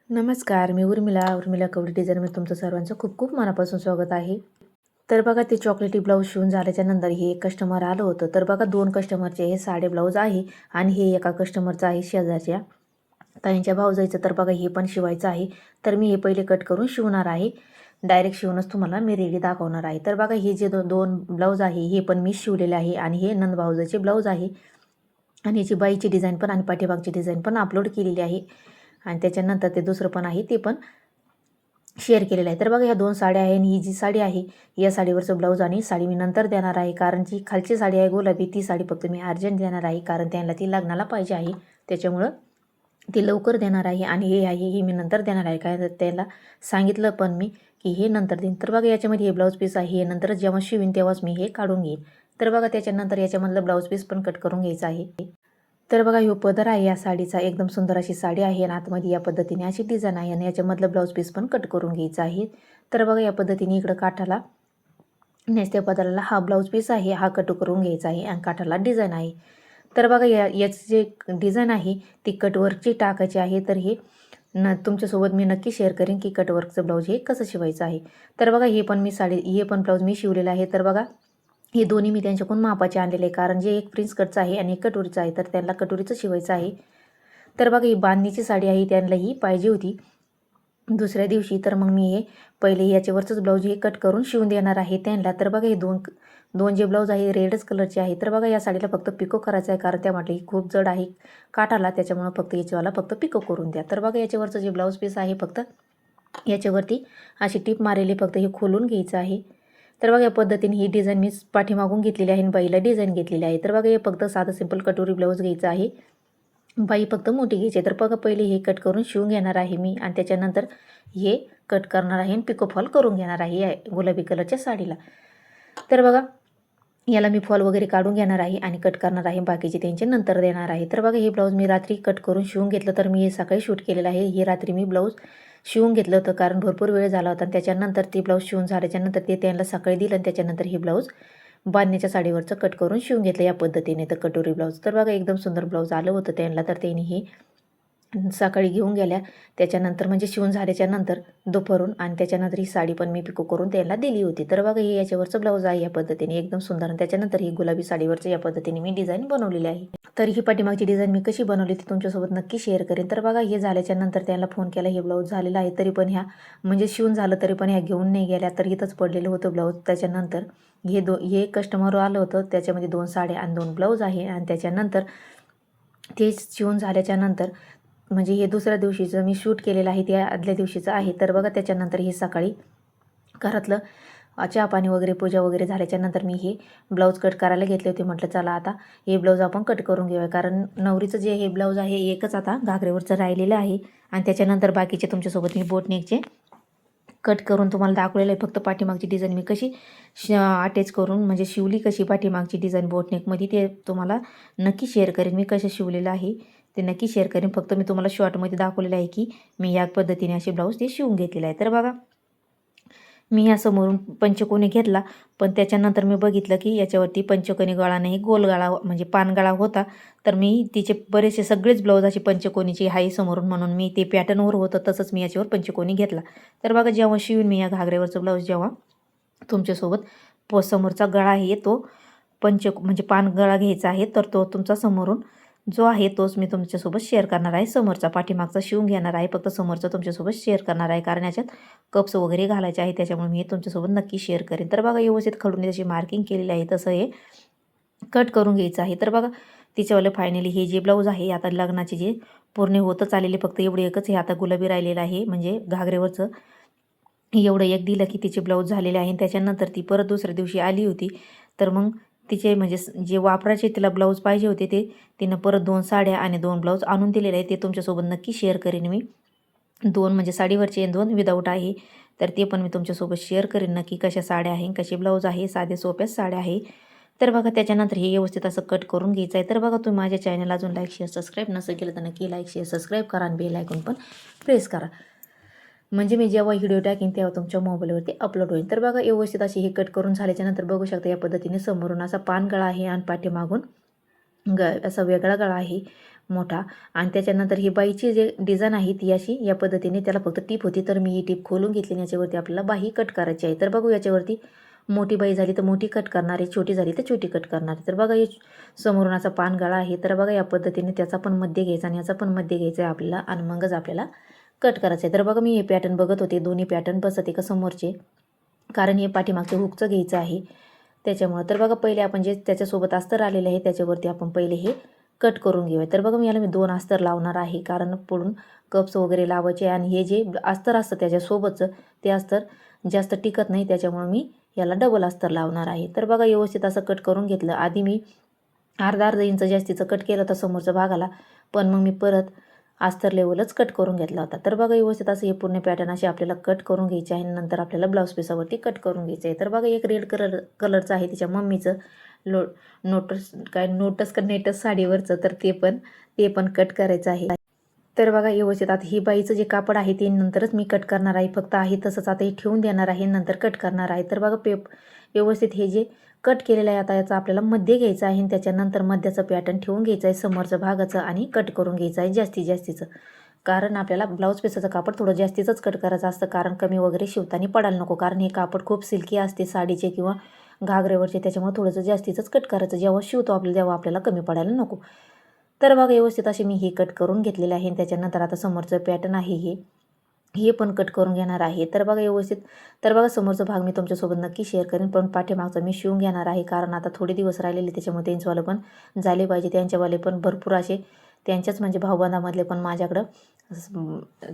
नमस्कार, मी उर्मिला कवडी डिझाईनमध्ये तुमचं सर्वांचं खूप खूप मनापासून स्वागत आहे. तर बघा ते चॉकलेटी ब्लाऊज शिवून झाल्याच्या नंतर हे एक कस्टमर आलं होतं. तर बघा 2 कस्टमरचे हे साडे ब्लाऊज आहे आणि हे एका कस्टमरचं आहे शेजारच्या ताईंच्या भाऊजाईचं. तर बघा हे पण शिवायचं आहे. तर मी हे पहिले कट करून शिवणार आहे. डायरेक्ट शिवूनच तुम्हाला मी रेडी दाखवणार आहे. तर बघा हे जे 2 ब्लाऊज आहे हे पण मी शिवलेले आहे आणि हे नंद भाऊजाईचे ब्लाऊज आहे आणि याची बाईची डिझाईन पण आणि पाठीमागची डिझाईन पण अपलोड केलेली आहे. आणि त्याच्यानंतर ते दुसरं पण आहे ते पण शेअर केलेलं आहे. तर बघा ह्या 2 साड्या आहे आणि ही जी साडी आहे या साडीवरचं ब्लाऊज आणि साडी मी नंतर देणार आहे, कारण जी खालची साडी आहे गुलाबी ती साडी फक्त मी अर्जंट देणार आहे, कारण त्यांना ती लग्नाला पाहिजे आहे. त्याच्यामुळं ती लवकर देणार आहे आणि हे आहे हे मी नंतर देणार आहे. काय तर त्याला सांगितलं पण मी की हे नंतर देईन. तर बघा याच्यामध्ये हे ब्लाऊज पीस आहे, हे नंतरच जेव्हा शिवीन तेव्हाच मी हे काढून घेईन. तर बघा त्याच्यानंतर याच्यामधलं ब्लाऊज पीस पण कट करून घ्यायचं आहे. तर बघा ह्यो पदर आहे या साडीचा, एकदम सुंदर अशी साडी आहे आणि आतमध्ये या पद्धतीने अशी डिझाईन आहे आणि याच्यामधलं ब्लाऊज पीस पण कट करून घ्यायचं आहे. तर बघा या पद्धतीने इकडं काठाला नेसत्या पदराला हा ब्लाऊज पीस आहे, हा कट करून घ्यायचा आहे आणि काठाला डिझाईन आहे. तर बघा याची जे डिझाईन आहे ती कटवर्कची टाकायची आहे. तर हे तुमच्यासोबत मी नक्की शेअर करेन की कटवर्कचं ब्लाऊज हे कसं शिवायचं आहे. तर बघा हे पण ब्लाऊज मी शिवलेलं आहे. तर बघा हे दोन्ही मी त्यांच्याकडून मापाचे आणलेले आहे, कारण जे एक प्रिन्स कटचं आहे आणि एक कटोरीचं आहे, तर त्यांना कटोरीचं शिवायचं आहे. तर बघा ही बांधणीची साडी आहे, त्यांना ही पाहिजे होती दुसऱ्या दिवशी. तर मग मी हे पहिले याच्यावरचंच ब्लाऊज हे कट करून शिवून देणार आहे त्यांना. तर बघा हे दोन दोन जे ब्लाऊज आहे रेडच कलरचे आहे. तर बघा या साडीला फक्त पिको करायचं आहे, कारण त्या म्हटलं ही खूप जड आहे काठाला, त्याच्यामुळं फक्त याच्यावाला फक्त पिको करून द्या. तर बघा याच्यावरचं जे ब्लाऊज पीस आहे फक्त याच्यावरती अशी टीप मारलेली फक्त हे खोलून घ्यायचं आहे. तर बघा या पद्धतीने ही डिझाईन मी पाठीमागून घेतलेली आहे आणि बाईला डिझाईन घेतलेली आहे. तर बघा हे फक्त साधं सिंपल कटोरी ब्लाऊज घ्यायचं आहे, बाई फक्त मोठी घ्यायची. तर बघा पहिले हे कट करून शिवून घेणार आहे मी आणि त्याच्यानंतर हे कट करणार आहे आणि पिको फॉल करून घेणार आहे या गुलाबी कलरच्या साडीला. तर बघा याला मी फॉल वगैरे काढून घेणार आहे आणि कट करणार आहे, बाकीचे त्यांचे नंतर देणार आहे. तर बघा हे ब्लाऊज मी रात्री कट करून शिवून घेतलं, तर मी हे सकाळी शूट केलेलं आहे. हे रात्री मी ब्लाऊज शिवून घेतलं होतं, कारण भरपूर वेळ झाला होता आणि त्याच्यानंतर ते ब्लाऊज शिवून झाल्याच्यानंतर ते त्यांना सकाळी दिलं आणि त्याच्यानंतर हे ब्लाऊज बांधण्याच्या साडीवरचं कट करून शिवून घेतलं या पद्धतीने. तर कटोरी ब्लाऊज तर बघा एकदम सुंदर ब्लाऊज आलं होतं त्यांना. तर त्यांनी हे सकाळी घेऊन गेल्या, त्याच्यानंतर म्हणजे शिवून झाल्याच्यानंतर दुपारून, आणि त्याच्यानंतर ही साडी पण मी पिको करून त्यांना दिली होती. तर बघा हे याच्यावरचं ब्लाऊज आहे या पद्धतीने एकदम सुंदर आणि त्याच्यानंतर ही गुलाबी साडीवरचं या पद्धतीने मी डिझाईन बनवलेली आहे. तर ही पाठीमागची डिझाईन मी कशी बनवली ती तुमच्यासोबत नक्की शेअर करेन. तर बघा हे झाल्याच्यानंतर त्यांना फोन केला, हे ब्लाऊज झालेलं आहे, तरी पण ह्या म्हणजे शिवून झालं तरी पण ह्या घेऊन नाही गेल्या, तर इथंच पडलेलं होतं ब्लाऊज. त्याच्यानंतर हे कस्टमर आलं होतं, त्याच्यामध्ये 2 साड्या आणि 2 ब्लाऊज आहे आणि त्याच्यानंतर ते शिवून झाल्याच्यानंतर म्हणजे हे दुसऱ्या दिवशीचं मी शूट केलेलं आहे, ते आदल्या दिवशीचं आहे. तर बघा त्याच्यानंतर हे सकाळी घरातलं चहा पाणी वगैरे पूजा वगैरे झाल्याच्यानंतर मी हे ब्लाऊज कट करायला घेतले होते. म्हटलं चला आता हे ब्लाऊज आपण कट करून घेऊया, कारण नवरीचं जे हे ब्लाऊज आहे एकच आता घागरेवरचं राहिलेलं आहे आणि त्याच्यानंतर बाकीचे तुमच्यासोबत मी बोटनेकचे कट करून तुम्हाला दाखवलेलं आहे. फक्त पाठीमागची डिझाईन मी कशी अटॅच करून म्हणजे शिवली कशी पाठीमागची डिझाईन बोटनेकमध्ये ते तुम्हाला नक्की शेअर करेन. मी कसं शिवलेलं आहे ते नक्की शेअर करेन. फक्त मी तुम्हाला शॉर्टमध्ये दाखवलेलं आहे की मी या पद्धतीने असे ब्लाऊज ते शिवून घेतलेलं आहे. तर बघा मी या समोरून पंचकोनी घेतला, पण त्याच्यानंतर मी बघितलं की याच्यावरती पंचकोनी गळा नाही, गोल गळा म्हणजे पानगळा होता. तर मी तिचे बरेचसे सगळेच ब्लाऊज असे पंचकोनीची आहे समोरून, म्हणून मी ते पॅटर्नवर होतं तसंच मी याच्यावर पंचकोनी घेतला. तर बघा जेव्हा शिवून मी या घागरेवरचं ब्लाऊज जेव्हा तुमच्यासोबत समोरचा गळा आहे तो म्हणजे पान गळा घ्यायचा आहे, तर तो तुमचा समोरून जो आहे तोच मी तुमच्यासोबत शेअर करणार आहे. समोरचा पाठीमागचा शिवून घेणार आहे, फक्त समोरचा तुमच्यासोबत शेअर करणार आहे, कारण याच्यात कप्स वगैरे घालायचे आहे, त्याच्यामुळे मी हे तुमच्यासोबत नक्की शेअर करेन. तर बघा व्यवस्थित खडून त्याची मार्किंग केलेली आहे, तसं हे कट करून घ्यायचं आहे. तर बघा तिच्यावाले फायनली हे जे ब्लाऊज आहे आता लग्नाचे जे पूर्ण होतच आलेले, फक्त एवढे एकच हे आता गुलाबी राहिलेलं आहे, म्हणजे घागरेवरचं एवढं एक दिलं की तिचे ब्लाऊज झालेले आहे. त्याच्यानंतर ती परत दुसऱ्या दिवशी आली होती, तर मग तिचे म्हणजे जे वापरायचे तिला ब्लाऊज पाहिजे होते ते तिनं परत 2 साड्या आणि 2 ब्लाऊज आणून दिलेले आहे. ते तुमच्यासोबत नक्की शेअर करेन मी. 2 म्हणजे साडीवरचे आणि 2 विदाऊट आहे, तर ते पण मी तुमच्यासोबत शेअर करेन नक्की कशा साड्या आहे, कसे ब्लाऊज आहे, साधे सोप्याच साड्या आहे. तर बघा त्याच्यानंतर हे व्यवस्थित असं कट करून घ्यायचं आहे. तर बघा तुम्ही माझ्या चॅनलला अजून लाईक शेअर सबस्क्राईब नसेल केलं तर नक्की लाईक शेअर सबस्क्राईब करा आणि बेल आयकॉन पण प्रेस करा, म्हणजे मी जेव्हा व्हिडिओ टाकीन तेव्हा तुमच्या मोबाईलवरती अपलोड होईल. तर बघा व्यवस्थित अशी हे कट करून झाल्याच्यानंतर बघू शकता या पद्धतीने समोरून असा पान गळा आहे आणि पाठीमागून असा वेगळा गळा आहे. मोठा. आणि त्याच्यानंतर ही बाईची जे डिझाईन आहे ती अशी या पद्धतीने त्याला फक्त टीप होती, तर मी ही टीप खोलून घेतली आणि याच्यावरती आपल्याला बाही कट करायची आहे. तर बघू याच्यावरती मोठी बाई झाली तर मोठी कट करणार आहे, छोटी झाली तर छोटी कट करणार आहे. तर बघा हे समोरून असा पानगळा आहे, तर बघा या पद्धतीने त्याचा पण मध्य घ्यायचा आणि याचा पण मध्य घ्यायचा आहे आपल्याला आणि मगच आपल्याला कट करायचं आहे. तर बघा मी हे पॅटर्न बघत होते, दोन्ही पॅटर्न बसते का समोरचे, कारण हे पाठीमागचे हुकचं घ्यायचं आहे त्याच्यामुळं. तर बघा पहिले आपण जे त्याच्यासोबत अस्तर आलेले आहे त्याच्यावरती आपण पहिले हे कट करून घेऊया. तर बघा मी याला 2 अस्तर लावणार आहे, कारण पुढून कप्स वगैरे लावायचे आणि हे जे अस्तर असतं त्याच्यासोबतचं ते अस्तर जास्त टिकत नाही, त्याच्यामुळं मी याला डबल अस्तर लावणार आहे. तर बघा व्यवस्थित असं कट करून घेतलं. आधी मी अर्धा इंच जास्तीचं कट केलं होतं समोरच्या भागाला, पण मग मी परत अस्तर लेवलच कट करून घेतला होता. तर बघा व्यवस्थित असं हे पूर्ण पॅटर्न असे आपल्याला कट करून घ्यायचे आहे. नंतर आपल्याला ब्लाऊज पीसावरती कट करून घ्यायचं आहे. तर बघा एक रेड कलरचं आहे तिच्या मम्मीचं नोटस का नेटस साडीवरचं, तर ते पण कट करायचं आहे. तर बघा व्यवस्थित आता ही बाईचं जे कापड आहे ते नंतरच मी कट करणार आहे, फक्त आहे तसंच आता हे ठेवून देणार आहे, नंतर कट करणार आहे. तर बघा व्यवस्थित हे जे कट केलेलं आहे आता याचा आपल्याला मध्य घ्यायचं आहे आणि त्याच्यानंतर मध्याचं पॅटर्न ठेवून घ्यायचं आहे समोरचं भागाचं आणि कट करून घ्यायचं आहे जास्तीचं, कारण आपल्याला ब्लाऊज पीसाचं कापड थोडं जास्तीचंच कट करायचं असतं, कारण कमी वगैरे शिवताना पडायला नको, कारण हे कापड खूप सिल्की असते साडीचे किंवा घागरेवरचे, त्याच्यामुळे थोडंसं जास्तीचंच कट करायचं. जेव्हा शिवतो आपल्याला तेव्हा आपल्याला कमी पडायला नको. तर बघा व्यवस्थित असे मी हे कट करून घेतलेले आहे. त्याच्यानंतर आता समोरचं पॅटर्न आहे हे पण कट करून घेणार आहे. तर बघा व्यवस्थित, तर बघा समोरचा भाग मी तुमच्यासोबत नक्की शेअर करेन, पण पाठीमागचं मी शिवून घेणार आहे, कारण आता थोडे दिवस राहिलेले त्याच्यामुळे त्यांचंवालं पण झाले पाहिजे. त्यांच्यावाले पण भरपूर असे त्यांच्याच म्हणजे भाऊबंधामधले पण माझ्याकडं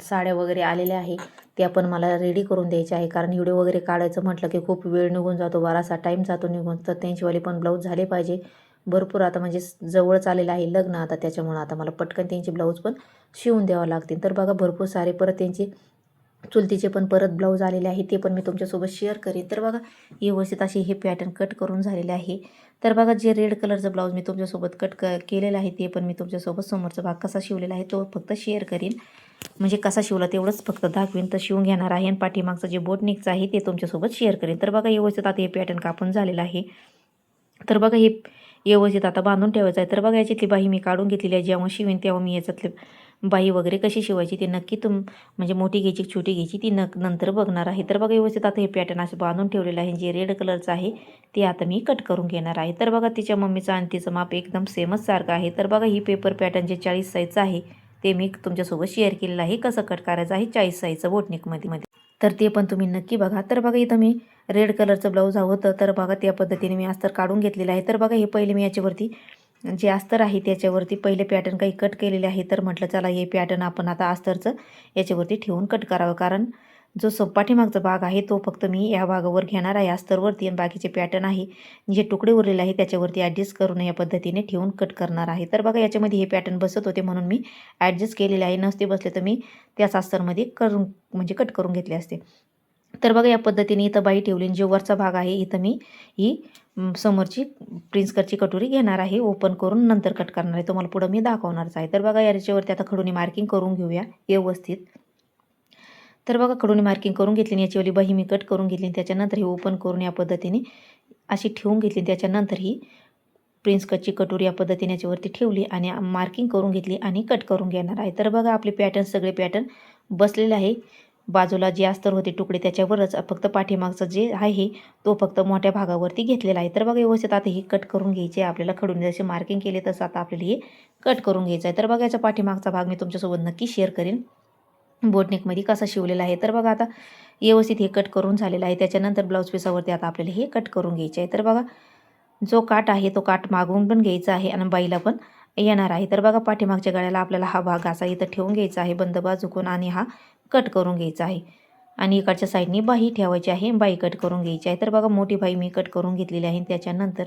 साड्या वगैरे आलेल्या आहे, त्या पण मला रेडी करून द्यायच्या आहे, कारण व्हिडिओ वगैरे काढायचं म्हटलं की खूप वेळ निघून जातो, बराचसा टाईम जातो निघून. तर त्यांचीवाले पण ब्लाऊज झाले पाहिजे भरपूर. आता म्हणजे जवळच आलेलं आहे लग्न आता, त्याच्यामुळं आता मला पटकन त्यांची ब्लाऊज पण शिवून द्यावं लागतील. तर बघा भरपूर सारे परत त्यांचे चुलतीचे पण परत ब्लाऊज आलेले आहे, ते पण मी तुमच्यासोबत शेअर करेन. तर बघा व्यवस्थित असे हे पॅटर्न कट करून झालेले आहे. तर बघा जे रेड कलरचं ब्लाऊज मी तुमच्यासोबत केलेलं आहे ते पण मी तुमच्यासोबत समोरचा भाग कसा शिवलेला आहे तो फक्त शेअर करीन, म्हणजे कसा शिवला तेवढंच फक्त दाखवेन. तर शिवून घेणार आहे आणि पाठीमागचं जे बोटनिकचं आहे ते तुमच्यासोबत शेअर करेन. तर बघा व्यवस्थित आता हे पॅटर्न कापून झालेलं आहे. तर बघा हे व्यवस्थित आता बांधून ठेवायचं आहे. तर बघा याच्यातली बाही मी काढून घेतलेली आहे, जेव्हा शिवेन तेव्हा मी याच्यातले बाही वगैरे कशी शिवायची ते नक्की म्हणजे मोठी घ्यायची छोटी घ्यायची ती नंतर बघणार आहे. तर बघा व्यवस्थित आता हे पॅटर्न असं बांधून ठेवलेलं आहे. जे रेड कलरचं आहे ते आता मी कट करून घेणार आहे. तर बघा तिच्या मम्मीचं आणि तिचं माप एकदम सेमच सारखं आहे. तर बघा ही पेपर पॅटर्न जे 40 साईजचं आहे ते मी तुमच्यासोबत शेअर केलेलं आहे, कसं कट करायचं आहे 40 साईजचं बोटनिकमध्ये. तर ते पण तुम्ही नक्की बघा. तर बघा इथं मी रेड कलरचं ब्लाऊज होतं, तर बघा त्या पद्धतीने मी अस्तर काढून घेतलेलं आहे. तर बघा हे पहिले मी याच्यावरती जे अस्तर आहे त्याच्यावरती पहिले पॅटर्न काही कट केलेले आहे, तर म्हटलं चला हे पॅटर्न आपण आता अस्तरचं याच्यावरती ठेवून कट करावं, कारण जो पाठीमागचा भाग आहे तो फक्त मी या भागावर घेणार आहे अस्तरवरती, आणि बाकीचे पॅटर्न आहे जे तुकडे उरलेले आहे त्याच्यावरती ॲडजस्ट करून या पद्धतीने ठेवून कट करणार आहे. तर बघा याच्यामध्ये हे पॅटर्न बसत होते म्हणून मी ॲडजस्ट केलेले आहे, नसते बसले तर मी त्याच अस्तरमध्ये म्हणजे कट करून घेतले असते. तर बघा या पद्धतीने इथं बाई ठेवली, जो वरचा भाग आहे इथं मी ही समोरची प्रिन्स कटची कटोरी घेणार आहे, ओपन करून नंतर कट करणार आहे, तुम्हाला पुढं मी दाखवणारच आहे. तर बघा याच्यावरती आता खडूनी मार्किंग करून घेऊया व्यवस्थित. तर बघा खडूनी मार्किंग करून घेतली आणि याच्यावरली बाही मी कट करून घेतली, त्याच्यानंतर ही ओपन करून या पद्धतीने अशी ठेवून घेतली. त्याच्यानंतर ही प्रिन्स कटची कटोरी या पद्धतीने याच्यावरती ठेवली आणि मार्किंग करून घेतली आणि कट करून घेणार आहे. तर बघा आपले पॅटर्न सगळे पॅटर्न बसलेले आहे. बाजूला जे अस्तर होते तुकडे त्याच्यावरच फक्त पाठीमागचं जे आहे तो फक्त मोठ्या भागावरती घेतलेला आहे. तर बघा व्यवस्थित आता ही कट करून घ्यायची आहे आपल्याला, खडून जसे मार्किंग केले तसं आता आपल्याला हे कट करून घ्यायचं आहे. तर बघा याचा पाठीमागचा भाग मी तुमच्यासोबत नक्की शेअर करेन बोटनेकमध्ये कसा शिवलेला आहे. तर बघा आता व्यवस्थित हे कट करून झालेलं आहे. त्याच्यानंतर ब्लाऊज पीसावरती आता आपल्याला हे कट करून घ्यायचे आहे. तर बघा जो काठ आहे तो काठ मागून पण घ्यायचा आहे आणि बाईला पण येणार आहे. तर बघा पाठीमागच्या गळ्याला आपल्याला हा भाग असा इथं ठेवून घ्यायचा आहे बंद बाजूकून, आणि हा कट करून घ्यायचा आहे आणि इकडच्या साईडनी बाही ठेवायची आहे, बाही कट करून घ्यायची आहे. तर बघा मोठी बाही मी कट करून घेतलेली आहे. त्याच्यानंतर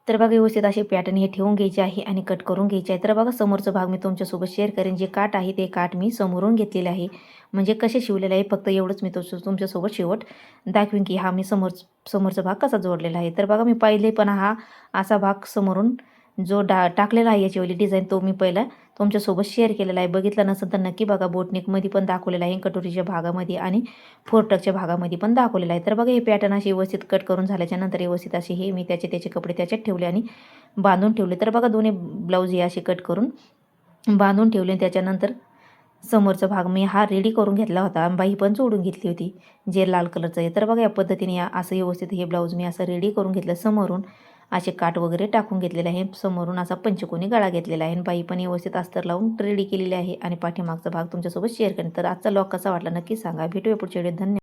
तर बघा व्यवस्थित असे पॅटर्न हे ठेवून घ्यायचे आहे आणि कट करून घ्यायचे आहे. तर बघा समोरचा भाग मी तुमच्यासोबत शेअर करेन, जे काठ आहे ते काठ मी समोरून घेतलेले आहे, म्हणजे कसे शिवलेले आहे फक्त एवढंच मी तुमच्यासोबत शेवट दाखवीन की हा मी समोरचा भाग कसा जोडलेला आहे. तर बघा मी पहिले पण हा असा भाग समोरून जो टाकलेला आहे याच्यावरली डिझाईन तो मी पहिला तुमच्यासोबत शेअर केलेला आहे. बघितला नसेल तर नक्की बघा, बोटनेकमध्ये पण दाखवलेला आहे, कटोरीच्या भागामध्ये आणि फोरटकच्या भागामध्ये पण दाखवलेला आहे. तर बघा हे पॅटर्न असे व्यवस्थित कट करून झाल्याच्या नंतर व्यवस्थित असे हे मी त्याचे कपडे त्याच्यात ठेवले आणि बांधून ठेवले. तर बघा दोन्ही ब्लाऊज हे असे कट करून बांधून ठेवले. त्याच्यानंतर समोरचा भाग मी हा रेडी करून घेतला होता आणि बाही पण जोडून घेतली होती जे लाल कलरचं आहे. तर बघा या पद्धतीने असं व्यवस्थित हे ब्लाऊज मी असं रेडी करून घेतलं. समोरून असे काठ वगैरे टाकून घेतलेले आहे. समोरून असा पंचकोनी गळा घेतलेला आहे आणि बाई पण व्यवस्थित अस्तर लावून रेडी केलेली आहे आणि पाठीमागचा भाग तुमच्यासोबत शेअर करेन. तर आजचा लॉग कसा वाटला नक्की सांगा. भेटूया पुढच्या व्हिडिओत. धन्यवाद.